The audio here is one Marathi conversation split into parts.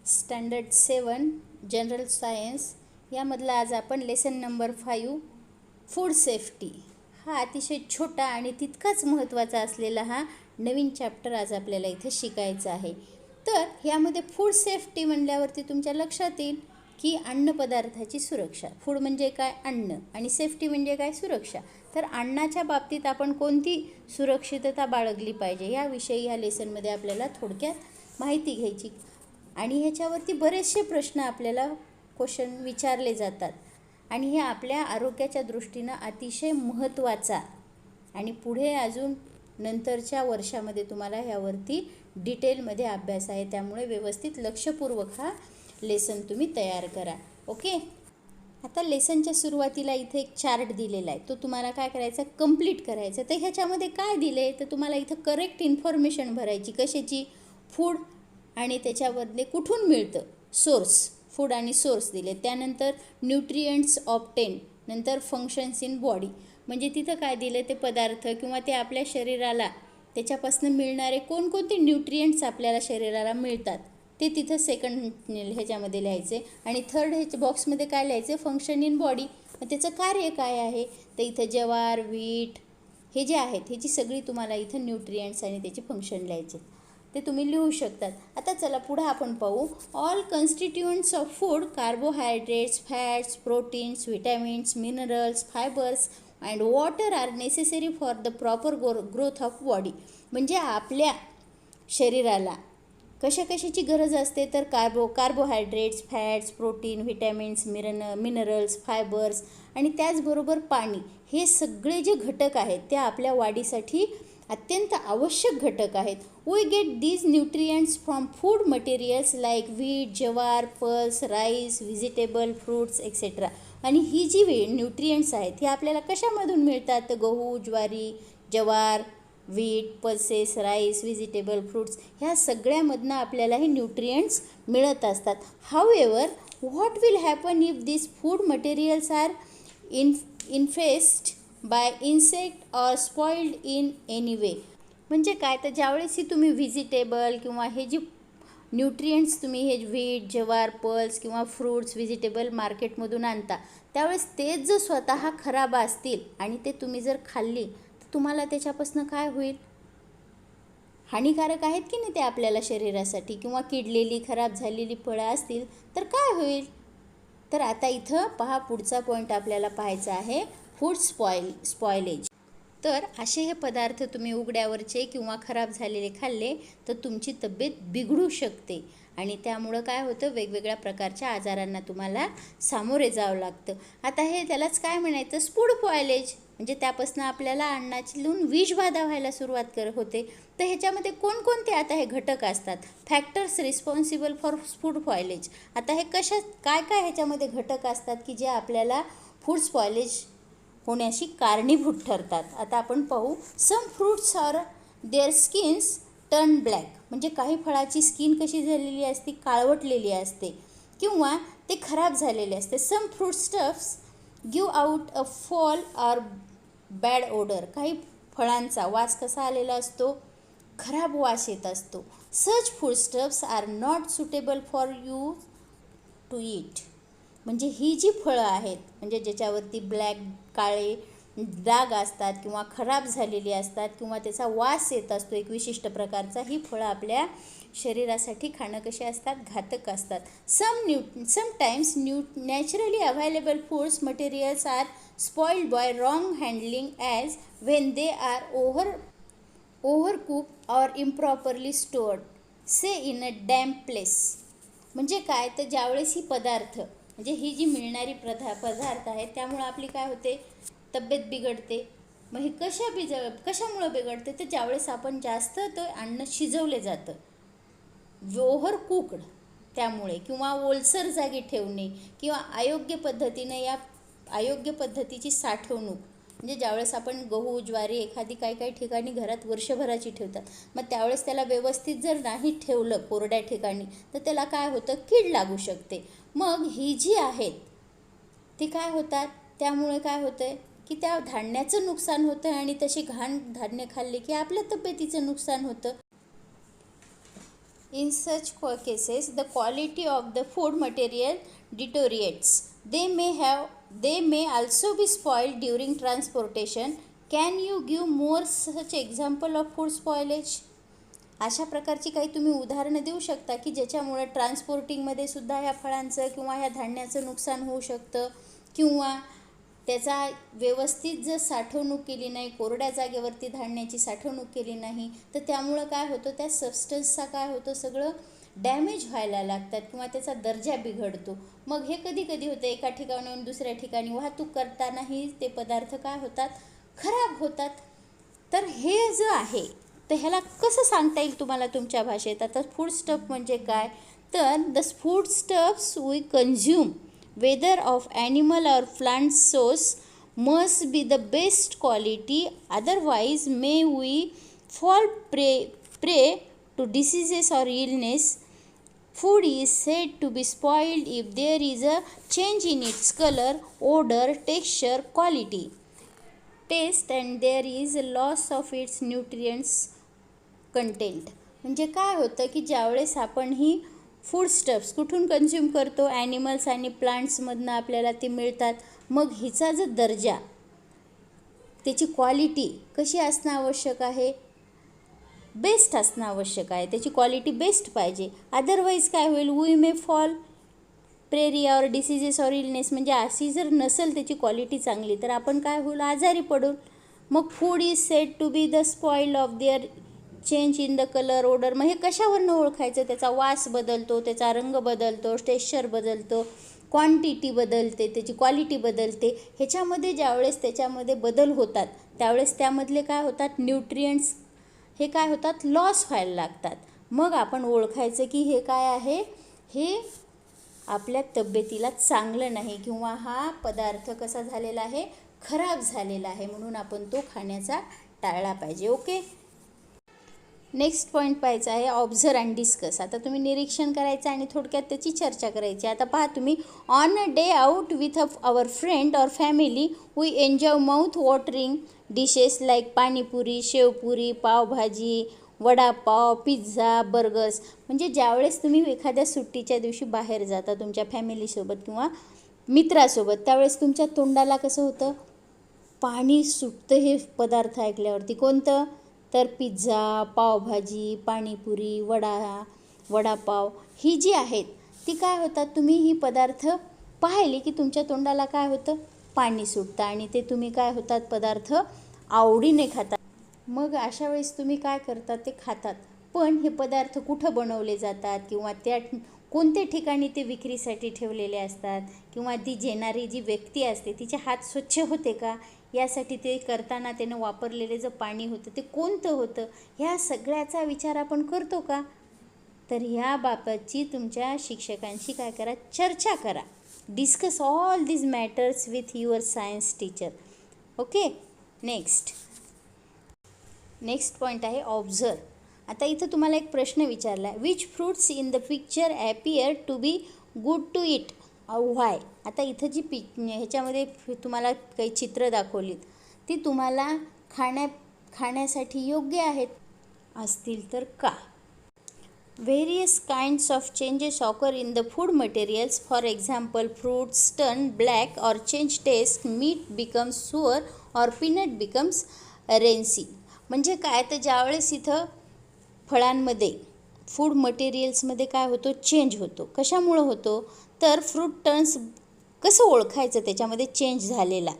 स्टँडर्ड 7 जनरल सायन्स यामधला आज आपण लेसन नंबर 5 फूड सेफ्टी हा अतिशय छोटा आणि तितकाच महत्त्वाचा असलेला हा नवीन चॅप्टर आज आपल्याला इथे शिकायचा आहे. तर यामध्ये फूड सेफ्टी म्हणल्यावरती तुमच्या लक्षात येईल की अन्नपदार्थाची सुरक्षा. फूड म्हणजे काय? अन्न. आणि सेफ्टी म्हणजे काय? सुरक्षा. तर अन्नाच्या बाबतीत आपण कोणती सुरक्षितता बाळगली पाहिजे याविषयी ह्या लेसनमध्ये आपल्याला थोडक्यात माहिती घ्यायची. आणि ह्याच्यावरती बरेचसे प्रश्न आपल्याला क्वेश्चन विचारले जातात आणि हे आपल्या आरोग्याच्या दृष्टीनं अतिशय महत्त्वाचा आणि पुढे अजून नंतरच्या वर्षामध्ये तुम्हाला ह्यावरती डिटेलमध्ये अभ्यास आहे. त्यामुळे व्यवस्थित लक्षपूर्वक हा लेसन तुम्ही तयार करा. ओके. आता लेसनच्या सुरुवातीला इथे एक चार्ट दिलेला आहे, तो तुम्हाला काय करायचा? कंप्लीट करायचा. तर ह्याच्यामध्ये काय दिलं आहे? तर तुम्हाला इथं करेक्ट इन्फॉर्मेशन भरायची. कशाची? फूड आणि त्याच्याबदले कुठून मिळतं? सोर्स. फूड आणि सोर्स दिले. त्यानंतर न्यूट्रिएंट्स ऑब्टेन, नंतर फंक्शन्स इन बॉडी. म्हणजे तिथं काय दिलं? ते पदार्थ किंवा ते आपल्या शरीराला त्याच्यापासून मिळणारे कोणकोणते न्यूट्रिएंट्स आपल्याला शरीराला मिळतात ते तिथं सेकंड ह्याच्यामध्ये लिहायचे. आणि थर्ड ह्याच्या बॉक्समध्ये काय लिहायचे? Function in body. मग त्याचं कार्य काय आहे? तर इथं ज्वार, व्हीट हे जे आहेत ह्याची सगळी तुम्हाला इथं न्यूट्रिएंट्स आणि त्याचे फंक्शन लिहायचे, ते तुम्ही लिहू शकतात. आता चला पुढे आपण पाहू. All constituents of food, carbohydrates, fats, proteins, vitamins, minerals, fibres and water are necessary for the proper growth of body. म्हणजे आपल्या शरीराला कशाची गरज असते? तर carbohydrates, fats, protein, vitamins, minerals, fibres आणि त्याचबरोबर पाणी, हे सगळे जे घटक आहेत ते आपल्या वाढीसाठी अत्यंत आवश्यक घटक आहेत. We get these nutrients from food materials like wheat, jowar, pulse, rice, vegetable, fruits etcetera. आणि ही जी न्यूट्रिएंट्स आहेत ही आपल्याला कशामधून मिळतात? तर गहू, ज्वारी, ज्वार, wheat, pulses, rice, vegetable, fruits ह्या सगळ्यामधनं आपल्याला हे न्यूट्रिएंट्स मिळत असतात. However what will happen if this food materials are infest by insect or spoiled in any way. म्हणजे काय? तर ज्यावेळेसही तुम्ही व्हेजिटेबल किंवा हे जे न्यूट्रिएंट्स तुम्ही हे व्हीट, ज्वार, पल्स किंवा फ्रूट्स, व्हेजिटेबल मार्केटमधून आणता त्यावेळेस तेच जर स्वतः खराब असतील आणि ते तुम्ही जर खाल्ली तर तुम्हाला त्याच्यापासून काय होईल? हानिकारक आहेत की नाही ते आपल्याला शरीरासाठी. किंवा किडलेली, खराब झालेली फळं असतील तर काय होईल? तर आता इथं पहा, पुढचा पॉईंट आपल्याला पाहायचा आहे, फूड स्पॉइलेज. तर असे हे पदार्थ तुम्ही उघड्यावरचे किंवा खराब झालेले खाल्ले तर तुमची तब्येत बिघडू शकते आणि त्यामुळं काय होतं? वेगवेगळ्या प्रकारच्या आजारांना तुम्हाला सामोरे जावं लागतं. आता हे त्यालाच काय म्हणायचं? Food spoilage. म्हणजे त्यापासून आपल्याला अन्नाची लून विषबाधा व्हायला सुरुवात होते. तर ह्याच्यामध्ये कोणकोणते आता हे घटक असतात? Factors responsible for food spoilage. आता हे काय ह्याच्यामध्ये घटक असतात की जे आपल्याला फूड स्पॉइलेज होण्याशी कारणीभूत ठरतात? आता आपण पाहू. Some fruits are their skins turn black. म्हणजे काही फळाची स्किन कशी झालेली असते? काळवटलेली असते किंवा ते खराब झालेले असते. Some fruit stuffs give out a foul or bad odour. काही फळांचा वास कसा आलेला असतो? खराब वास येत असतो. Such food stuffs are not suitable for you to eat. म्हणजे ही जी फळं आहेत म्हणजे ज्याच्यावरती ब्लॅक, काळे डाग असतात किंवा खराब झालेली असतात किंवा त्याचा वास येत असतो एक विशिष्ट प्रकारचा, ही फळं आपल्या शरीरासाठी खाणं कशी असतात? घातक असतात. Sometimes naturally available foods materials are spoiled by wrong handling as when they are overcooked or improperly stored say in a damp place. म्हणजे काय? तर ज्यावेळेस ही पदार्थ म्हणजे ही जी मिळणारी पदार्थ आहेत त्यामुळं आपली काय होते? तब्येत बिघडते. मग हे कशामुळं बिघडते? तर ज्यावेळेस आपण जास्त तर अन्न शिजवले जातं ओव्हर कुक्ड त्यामुळे, किंवा ओलसर जागी ठेवणे किंवा अयोग्य पद्धतीची साठवणूक. म्हणजे ज्यावेळेस आपण गहू, ज्वारी एखादी काही ठिकाणी घरात वर्षभराची ठेवतात, मग त्यावेळेस त्याला व्यवस्थित जर नाही ठेवलं कोरड्या ठिकाणी तर त्याला काय होतं? कीड लागू शकते. मग ही जी आहेत ती काय होतात? त्यामुळे काय होतं की त्या धान्याचं नुकसान होतं आणि तशी घाण धान्य खाल्ले की आपल्या तब्येतीचं नुकसान होतं. In such cases, the quality of the food material deteriorates. They may also be spoiled during transportation. Can you give more such example of food spoilage? अशा प्रकारची काही तुम्ही उदाहरणं देऊ शकता की ज्याच्यामुळे ट्रान्सपोर्टिंगमध्ये सुद्धा ह्या फळांचं किंवा ह्या धान्याचं नुकसान होऊ शकतं, किंवा त्याचा व्यवस्थित जर साठवणूक केली नाही, कोरड्या जागेवरती धान्याची साठवणूक केली नाही, तर त्यामुळं काय होतं, त्या सबस्टन्सचा काय होतं, सगळं डॅमेज व्हायला लागतात किंवा त्याचा दर्जा बिघडतो. मग हे कधी कधी होतं, एका ठिकाणाहून दुसऱ्या ठिकाणी वाहतूक करतानाही ते पदार्थ काय होतात, खराब होतात. तर हे जे आहे, तर ह्याला कसं सांगता येईल तुम्हाला तुमच्या भाषेत? आता फूड स्टफ म्हणजे काय, तर the food stuffs we consume whether of animal or plant source must be the best quality, otherwise may we fall prey to diseases or illness. Food is said to be spoiled if there is a change in its color, odor, texture, quality, taste, and there is a loss of its nutrients content. म्हणजे काय होतं की ज्यावेळेस आपण ही फूड स्टफ्स कुठून कन्झ्युम करतो, ॲनिमल्स आणि प्लांट्समधनं आपल्याला ते मिळतात. मग हिचा जो दर्जा, त्याची क्वालिटी कशी असणं आवश्यक आहे, बेस्ट असणं आवश्यक आहे, त्याची क्वालिटी बेस्ट पाहिजे. अदरवाईज काय होईल, वी मे फॉल प्रेरी और डिसीजेस और इलनेस, म्हणजे अशी जर नसेल त्याची क्वालिटी चांगली तर आपण काय होईल, आजारी पडू. मग food is said to be the spoil of their change in the colour, odour. मग हे कशावरनं ओळखायचं, त्याचा वास बदलतो, त्याचा रंग बदलतो, टेक्स्चर बदलतो, क्वांटिटी बदलते, त्याची क्वालिटी बदलते. ह्याच्यामध्ये ज्यावेळेस त्याच्यामध्ये बदल होतात त्यावेळेस त्यामधले काय होतात, न्यूट्रियंट्स हे काय होतात, लॉस व्हायला लागतात. मग आपण ओळखायचं की हे काय आहे, हे आपल्या तब्येतीला चांगलं नाही, किंवा हा पदार्थ कसा झालेला आहे, खराब झालेला आहे, म्हणून आपण तो खाण्याचा टाळला पाहिजे. ओके. नेक्स्ट पॉईंट पाहायचा आहे, ऑब्झर्व अँड डिस्कस. आता तुम्ही निरीक्षण करायचं आणि थोडक्यात त्याची चर्चा करायची. आता पहा तुम्ही, on a day out with our friend और family we enjoy mouth watering dishes like panipuri, sevpuri, pavbhaji, vadapav, pizza, burgers. म्हणजे ज्यावेळेस तुम्ही एखाद्या सुट्टीच्या दिवशी बाहेर जाता तुमच्या फॅमिलीसोबत किंवा मित्रासोबत, त्यावेळेस तुमच्या तोंडाला कसं होतं, पाणी सुटतं हे पदार्थ ऐकल्यावरती. कोणतं, तर पिझ्झा, पावभाजी, पाणीपुरी, वडापाव ही जी आहेत ती काय होतात, तुम्ही ही पदार्थ पाहिले की तुमच्या तोंडाला काय होतं, पाणी सुटतं आणि ते तुम्ही काय होतात, पदार्थ आवडीने खातात. मग अशा वेळेस तुम्ही काय करतात, ते खातात. पण हे पदार्थ कुठं बनवले जातात किंवा त्या कोणत्या ठिकाणी ते विक्रीसाठी ठेवलेले असतात, किंवा ती घेणारी जी व्यक्ती असते तिचे हात स्वच्छ होते का, यासाठी ते करताना त्यानं वापरलेले जे पाणी होतं ते कोणतं होतं, ह्या सगळ्याचा विचार आपण करतो का. तर ह्या बाबतची तुमच्या शिक्षकांशी काय करा, चर्चा करा. Discuss all this matters with your science teacher. Okay. Next point आहे ऑब्झर्व. आता इथं तुम्हाला एक प्रश्न विचारला आहे, which fruits in the picture appear to be good to eat, why. आता इथं जी ह्याच्यामध्ये तुम्हाला काही चित्र दाखवलीत ती तुम्हाला खाण्यासाठी योग्य आहेत असतील तर का. Various kinds of changes occur in the food materials. For example, fruits turn black और चेंज टेस्ट, मीट बिकम्स सुअर और पीनट बिकम्स रेन्सी. म्हणजे काय, तर ज्यावेळेस इथं फळांमध्ये फूड मटेरियल्समध्ये काय होतो, चेंज होतो. कशामुळं होतो, तर फ्रूट टर्न्स कसं ओळखायचं, त्याच्यामध्ये चेंज झालेला.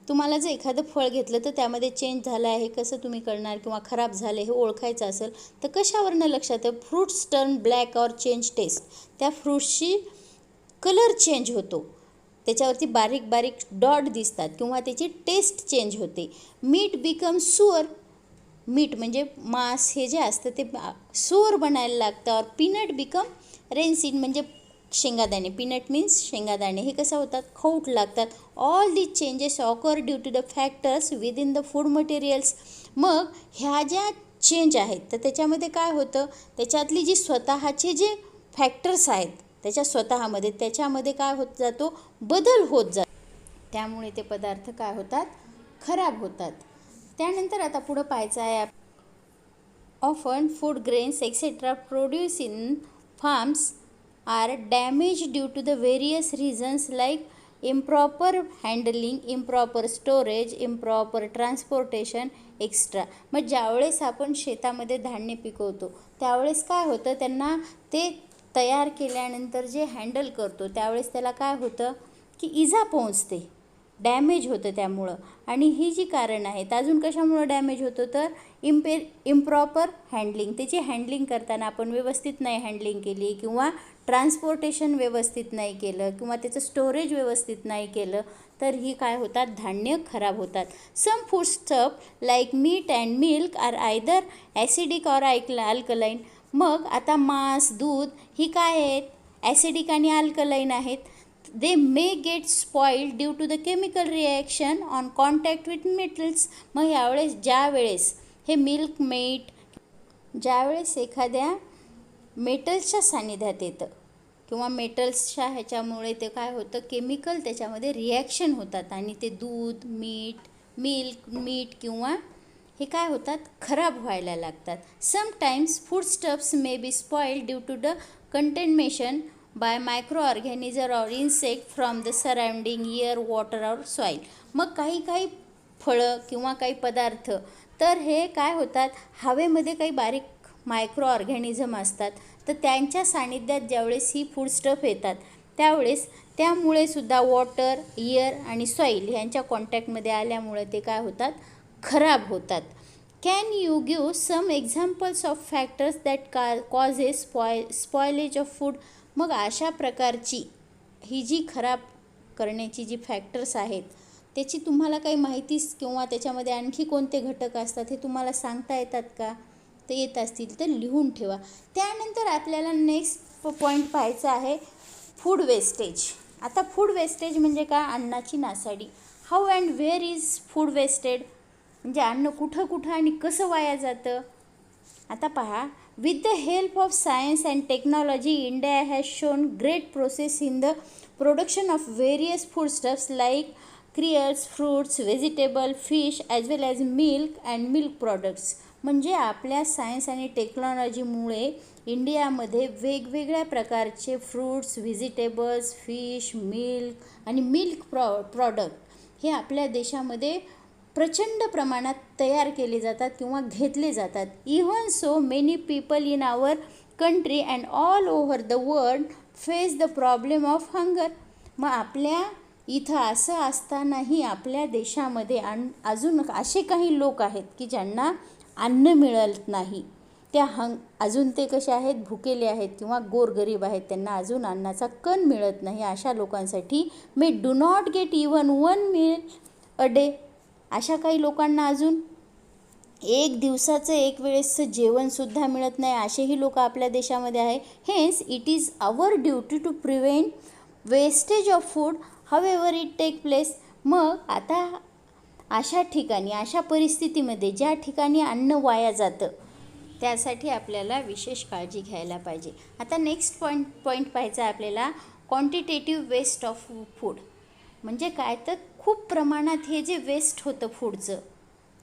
तुम्हाला जर एखादं फळ घेतलं तर त्यामध्ये चेंज झालं आहे कसं तुम्ही कळणार, किंवा खराब झालं हे ओळखायचं असेल तर कशावरनं लक्षात आहे, फ्रूट्स टर्न ब्लॅक और चेंज टेस्ट. त्या फ्रूट्सची कलर चेंज होतो, त्याच्यावरती बारीक बारीक डॉट दिसतात, किंवा त्याची टेस्ट चेंज होते. मीट बिकम सुअर, मीट म्हणजे मांस हे जे असतं ते सुअर बनायला लागतं. और पीनट बिकम रेन्सीड म्हणजे शेंगादाणे, पीनट मीन्स शेंगादाणे, हे कसं होतात, खौट लागतात. All these changes occur due to the factors within the food materials. मग ह्या ज्या चेंज आहेत तर त्याच्यामध्ये काय होतं, त्याच्यातली जी स्वतःचे जे फॅक्टर्स आहेत त्याच्यामध्ये काय होत जातो, बदल होत जातो. त्यामुळे ते पदार्थ काय होतात, खराब होतात. त्यानंतर आता पुढं पाहायचं आहे Often, food grains, etc., produced in farms are damaged due to the various reasons like improper handling, improper storage, improper transportation, extra. मग ज्यावेळेस आपण शेतामध्ये धान्य पिकवतो त्यावेळेस काय होतं, त्यांना ते तयार केल्यानंतर जे हँडल करतो त्यावेळेस त्याला काय होतं की इजा पोहोचते, डॅमेज होतं त्यामुळं. आणि ही जी कारण आहेत अजून कशामुळं डॅमेज होतं तर इम्प्रॉपर हँडलिंग, त्याची हँडलिंग करताना आपण व्यवस्थित नाही हँडलिंग केली किंवा ट्रान्सपोर्टेशन व्यवस्थित नाही केलं किंवा त्याचं स्टोरेज व्यवस्थित नाही केलं तर ही काय होतात, धान्य खराब होतात. Some food stuff like meat and milk are either acidic or alkaline. मग आता मांस, दूध ही काय आहेत, ॲसिडिक आणि अल्कलाईन आहेत. They may get spoiled due to the chemical reaction on contact with metals. मग ज्यावेळेस हे मिल्क, मीट ज्यावेळेस एखाद्या मेटल्सच्या सान्निध्यात येतं किंवा मेटल्सच्या ह्याच्यामुळे ते काय होतं, केमिकल त्याच्यामध्ये रिॲक्शन होतात आणि ते दूध, मीठ किंवा हे काय होतात, खराब व्हायला लागतात. Sometimes food stuffs may be spoiled due to the contamination by microorganism or insect from the surrounding air, water or soil. मग काही फळं किंवा काही पदार्थ तर हे काय होतात, हवेमध्ये काही बारीक मायक्रो ऑर्गॅनिझम असतात तर त्यांच्या सानिध्यात ज्यावेळेस ही फूड स्टफ येतात त्यावेळेस त्यामुळे सुद्धा वॉटर, एअर आणि सॉईल ह्यांच्या कॉन्टॅक्टमध्ये आल्यामुळे ते काय होतात, खराब होतात. Can you give some examples of factors that causes spoilage of food. मग अशा प्रकारची ही जी खराब करण्याची जी फॅक्टर्स आहेत त्याची तुम्हाला काही माहिती किंवा त्याच्यामध्ये आणखी कोणते घटक असतात हे तुम्हाला सांगता येतात का, ते येत असतील तर लिहून ठेवा. त्यानंतर आपल्याला नेक्स्ट पॉईंट पाहायचा आहे फूड वेस्टेज. आता फूड वेस्टेज म्हणजे काय, अन्नाची नासाडी. How and where is food wasted, म्हणजे अन्न कुठं आणि कसं वाया जातं. आता पहा, with the help of science and technology India has shown great process in the production of various food stuffs like cereals, fruits, vegetable, fish as well as milk and milk products. म्हणजे आपल्या सायन्स आणि टेक्नॉलॉजीमुळे इंडियामध्ये वेगवेगळ्या प्रकारचे फ्रूट्स, व्हेजिटेबल्स, फिश, मिल्क आणि मिल्क प्रॉडक्ट हे आपल्या देशामध्ये प्रचंड प्रमाणात तयार केले जातात किंवा घेतले जातात. Even so many people in our country and all over the world face the problem of hunger. मग आपल्या इथं असं असतानाही आपल्या देशामध्ये अजून असे काही लोक आहेत की ज्यांना अन्न मिळत नाही. अजून ते कसे आहेत, भुकेले आहेत किंवा गोरगरीब आहेत, त्यांना अजून अन्नाचा कण मिळत नाही. अशा लोकांसाठी may do not get even 1 meal a day. अशा काही लोकांना अजून एक दिवसाचं एक वेळेसचं जेवणसुद्धा मिळत नाही, असेही लोक आपल्या देशामध्ये आहे. Hence it is our duty to prevent wastage of food however it take place. मग आता अशा ठिकाणी, अशा परिस्थितीमध्ये ज्या ठिकाणी अन्न वाया जातं त्यासाठी आपल्याला विशेष काळजी घ्यायला पाहिजे. आता नेक्स्ट पॉईंट पाहायचा आहे आपल्याला, क्वांटिटेटिव्ह वेस्ट ऑफ फूड. म्हणजे काय तर खूप प्रमाणात हे जे वेस्ट होतं फूडचं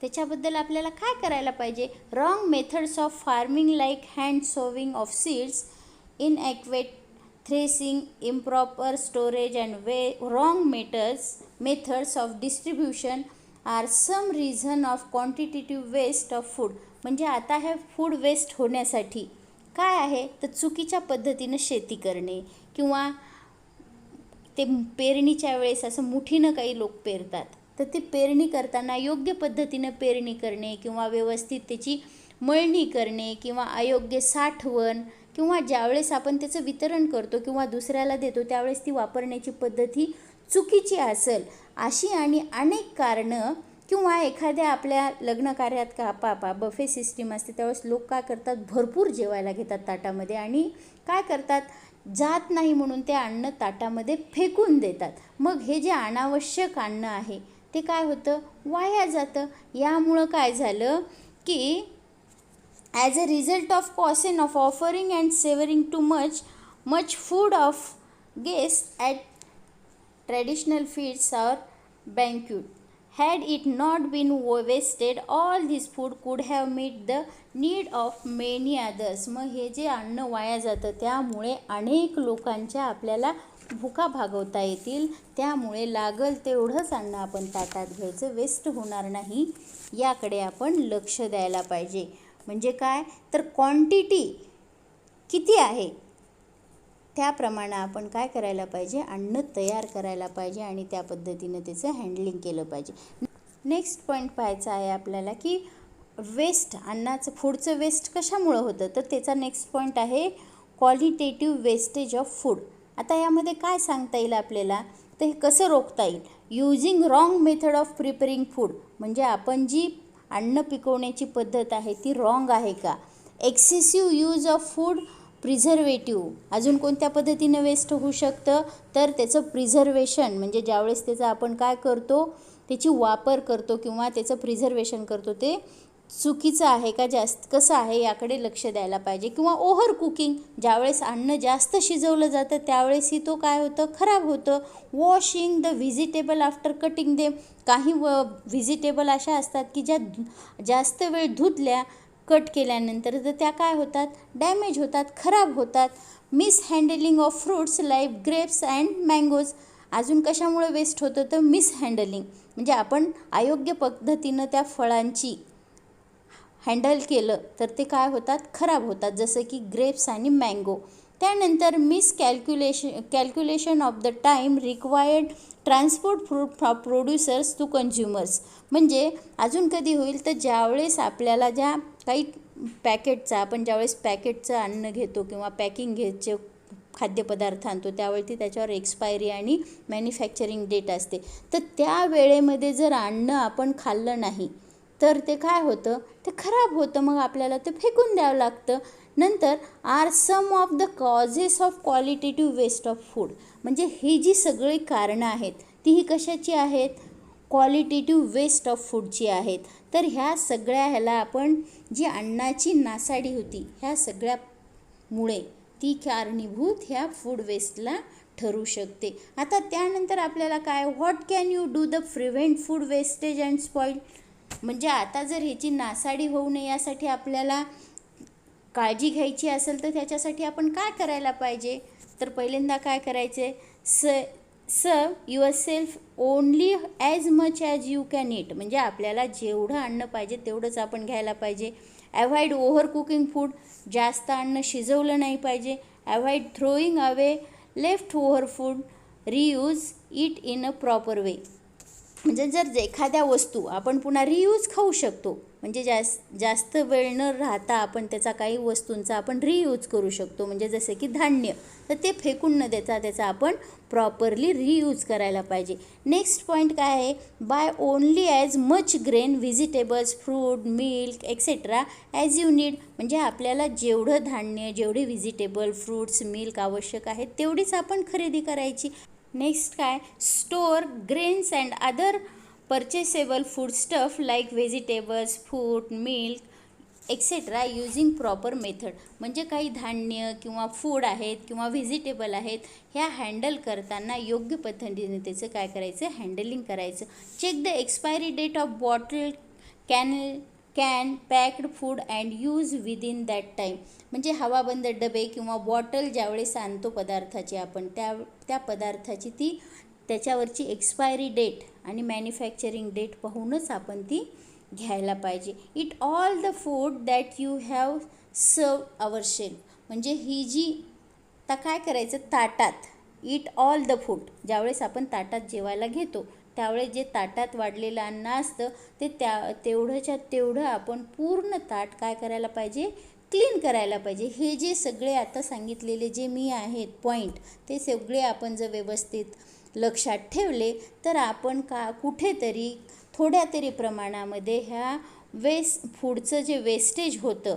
त्याच्याबद्दल आपल्याला काय करायला पाहिजे. Wrong methods of farming like hand sowing of seeds, inaccurate threshing, improper storage and wrong methods of distribution are some reason of quantitative waste of food. म्हणजे आता हे फूड वेस्ट होण्यासाठी काय आहे तर चुकीच्या पद्धतीनं शेती करणे किंवा ते पेरणीच्या वेळेस असं मुठीनं काही लोक पेरतात तर ते पेरणी करताना योग्य पद्धतीनं पेरणी करणे किंवा व्यवस्थित त्याची मळणी करणे किंवा अयोग्य साठवण किंवा ज्यावेळेस आपण त्याचं वितरण करतो किंवा दुसऱ्याला देतो त्यावेळेस ती वापरण्याची पद्धत ही चुकीची असेल, अशी आणि अनेक कारणं. किंवा एखाद्या आपल्या लग्न कार्यात का बफे सिस्टीम असते त्यावेळेस लोक काय करतात, भरपूर जेवायला घेतात ताटामध्ये आणि काय करतात, जात नाही म्हणून ते अन्न ताटामध्ये फेकून देतात. मग हे जे अनावश्यक अन्न आहे ते काय होतं, वाया जातं. यामुळं काय झालं की as a result of caution of offering and savoring too much food of guests at traditional feasts or banquet, Had it not been wasted, all this food could have met the need of many others. मग हे जे अन्न वाया जातं त्यामुळे अनेक लोकांच्या आपल्याला भुका भागवता येतील. त्यामुळे लागल तेवढंच अन्न आपण ताटात घ्यायचं, वेस्ट होणार नाही याकडे आपण लक्ष द्यायला पाहिजे. म्हणजे काय तर क्वांटिटी किती आहे त्याप्रमाणे आपण काय करायला पाहिजे, अन्न तयार करायला पाहिजे आणि त्या पद्धतीनं त्याचं हँडलिंग केलं पाहिजे. नेक्स्ट पॉईंट पाहायचा आहे आपल्याला की वेस्ट, अन्नाचं फूडचं वेस्ट कशामुळं होतं, तर त्याचा नेक्स्ट पॉईंट आहे क्वालिटेटिव्ह वेस्टेज ऑफ फूड. आता यामध्ये काय सांगता येईल आपल्याला, तर हे कसं रोखता येईल. Using wrong method of preparing food, म्हणजे आपण जी अन्न पिकवण्याची पद्धत आहे ती रॉंग आहे का. Excessive use of food preservative, अजून कोणत्या पद्धतीनं वेस्ट होऊ शकतं, तर त्याचं प्रिझर्वेशन, म्हणजे ज्यावेळेस त्याचा आपण काय करतो, त्याची वापर करतो किंवा त्याचं प्रिझर्वेशन करतो ते चुकीचं आहे का, जास्त कसं आहे याकडे लक्ष द्यायला पाहिजे. किंवा ओव्हर कुकिंग, ज्यावेळेस अन्न जास्त शिजवलं जातं त्यावेळेसही तो काय होतं, खराब होतं. Washing the vegetable after cutting them, काही व्हिजिटेबल अशा असतात की ज्या जास्त वेळ धुतल्या कट केल्यानंतर तर त्या काय होतात, डॅमेज होतात, खराब होतात. Mishandling of fruits like grapes and mangoes, अजून कशामुळे वेस्ट होतं तर मिसहँडलिंग, म्हणजे आपण अयोग्य पद्धतीनं त्या फळांची हँडल केलं तर ते काय होतात, खराब होतात, जसं की ग्रेप्स आणि मँगो. त्यानंतर calculation of the time required transport fruit producers to consumers, म्हणजे अजून कधी होईल तर ज्यावेळेस आपल्याला ज्या काही पॅकेटचा, आपण ज्यावेळेस पॅकेटचं अन्न घेतो किंवा पॅकिंग घ्यायचे खाद्यपदार्थ आणतो त्यावेळी त्याच्यावर एक्सपायरी आणि मॅन्युफॅक्चरिंग डेट असते. तर त्या वेळेमध्ये जर अन्न आपण खाल्लं नाही तर ते काय होतं, ते खराब होतं, मग आपल्याला ते फेकून द्यावं लागतं. नंतर are some of the causes of qualitative waste of food, म्हणजे ही जी सगळी कारणं आहेत ती ही कशाची आहेत, क्वालिटेटिव्ह वेस्ट ऑफ फूडची आहेत. तर ह्या सगळ्या ह्याला आपण जी अन्नाची नासाडी होती ह्या सगळ्यामुळे ती कारणीभूत ह्या फूड वेस्टला ठरू शकते. आता त्यानंतर आपल्याला काय, what can you do the prevent food wastage and spoil, म्हणजे आता जर ह्याची नासाडी होऊ नये यासाठी आपल्याला काळजी घ्यायची असेल तर त्याच्यासाठी आपण काय करायला पाहिजे, तर पहिल्यांदा काय करायचे, serve yourself only as much as you can eat, म्हणजे आपल्याला जेवढं अन्न पाहिजे तेवढंच आपण घ्यायला पाहिजे. अवॉइड ओव्हर कुकिंग फूड, जास्त अन्न शिजवलं नाही पाहिजे. Avoid throwing away left over food, reuse it in a proper way, म्हणजे जर एखाद्या वस्तू आपण पुन्हा रियूज खाऊ शकतो, म्हणजे जास्त वेळ न राहता आपण त्याचा काही वस्तूंचा आपण रियूज करू शकतो, म्हणजे जसे की धान्य, तर ते फेकून न देता त्याचा आपण प्रॉपरली रियूज करायला पाहिजे. नेक्स्ट पॉईंट काय आहे, buy only as much grain vegetables fruit milk etcetera as you need, म्हणजे आपल्याला जेवढं धान्य, जेवढे व्हिजिटेबल फ्रूट्स मिल्क आवश्यक आहेत तेवढीच आपण खरेदी करायची. नेक्स्ट काय, store grains and other purchasable food stuff like vegetables fruit milk etcetera using proper method, म्हणजे काही धान्य किंवा फूड आहेत किंवा व्हेजिटेबल आहेत ह्या हँडल करताना योग्य पद्धतीने त्याचं काय करायचं, हँडलिंग करायचं. Check the expiry date of bottle can packed food and use within that time, म्हणजे हवाबंद डबे किंवा बॉटल ज्यावेळेस आणतो पदार्थाची आपण त्या पदार्थाची ती त्याच्यावरची एक्सपायरी डेट आणि मॅन्युफॅक्चरिंग डेट पाहूनच आपण ती घ्यायला पाहिजे. It all the food that you have सर्व अवर शेल्फ, म्हणजे ही जी आता काय करायचं ताटात, इट ऑल द फूड, ज्यावेळेस आपण ताटात जेवायला घेतो त्यावेळेस जे ताटात वाढलेलं अन्न असतं ते तेवढंच्या तेवढं आपण पूर्ण ताट काय करायला पाहिजे, क्लीन करायला पाहिजे. हे जे सगळे आता सांगितलेले जे मी आहेत पॉईंट ते सगळे आपण जर व्यवस्थित लक्षात ठेवले तर आपण कुठेतरी थोड्या तरी प्रमाणामध्ये ह्या फूडचं जे वेस्टेज होतं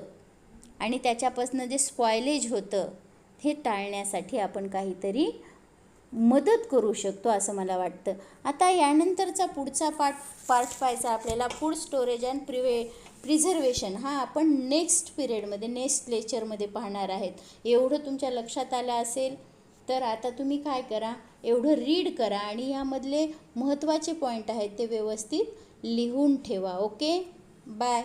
आणि त्याच्यापासून जे स्पॉयलेज होतं हे टाळण्यासाठी आपण काहीतरी मदत करू शकतो असं मला वाटतं. आता यानंतरचा पुढचा पार्ट पाहायचा आपल्याला, फूड स्टोरेज अँड प्रिझर्वेशन, हा आपण नेक्स्ट पिरियडमध्ये नेक्स्ट लेक्चरमध्ये पाहणार आहेत. एवढं तुमच्या लक्षात आलं असेल तर आता तुम्ही काय करा, एवढं रीड करा आणि यामधले महत्त्वाचे पॉईंट आहेत ते व्यवस्थित लिहून ठेवा. Okay, bye.